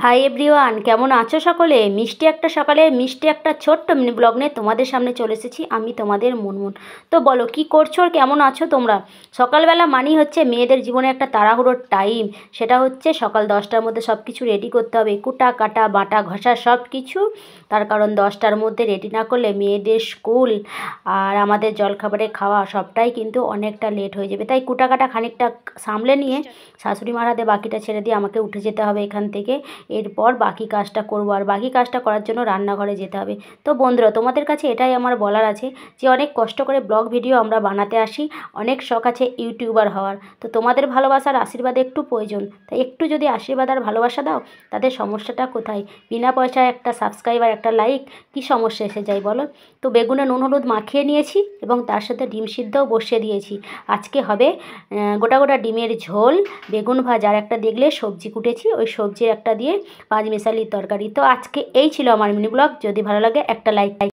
Hi everyone, কেমন আছো সকলে? মিষ্টি একটা সকালে মিষ্টি একটা ছোট্ট মিনি ব্লগ নিয়ে তোমাদের সামনে চলে এসেছি আমি, তোমাদের মুনমুন। তো বলো, কি করছো আর কেমন আছো তোমরা? সকালবেলা মানেই হচ্ছে মেয়েদের জীবনে একটা তাড়াহুড়োর টাইম। সেটা হচ্ছে সকাল 10টার মধ্যে সব কিছু রেডি করতে হবে, কুটা কাটা বাটা ঘষা সব কিছু। তার কারণ 10টার মধ্যে রেডি না করলে মেয়েদের স্কুল আর আমাদের জলখাবারে খাওয়া সবটাই কিন্তু অনেকটা লেট হয়ে যাবে। তাই কুটা কাটা খানিকটা সামলে নিয়ে শাশুড়ি মার হাতে বাকিটা ছেড়ে দিয়ে আমাকে উঠে যেতে হবে এখান থেকে। এরপর বাকি কাজটা করব, আর বাকি কাজটা করার জন্য রান্নাঘরে যেতে হবে। তো বন্ধুরা, তোমাদের কাছে এটাই আমার বলার আছে যে অনেক কষ্ট করে ব্লগ ভিডিও আমরা বানাতে আসি, অনেক শখ আছে ইউটিউবার হওয়ার। তো তোমাদের ভালোবাসার আশীর্বাদ একটু প্রয়োজন, তাই একটু যদি আশীর্বাদ আর ভালোবাসা দাও, তাদের সমস্যাটা কোথায়? বিনা পয়সায় একটা সাবস্ক্রাইব আর একটা লাইক, কী সমস্যা এসে যায় বলো? তো বেগুনে নুন হলুদ মাখিয়ে নিয়েছি এবং তার সাথে ডিম সিদ্ধও বসিয়ে দিয়েছি। আজকে হবে গোটা গোটা ডিমের ঝোল, বেগুন ভাজার একটা দেখলে সবজি কুটেছি, ওই সবজির একটা দিয়ে পাঁচমিশালি তরকারি। তো আজকে এই ছিল আমার মিনি ব্লগ। যদি ভালো লাগে একটা লাইক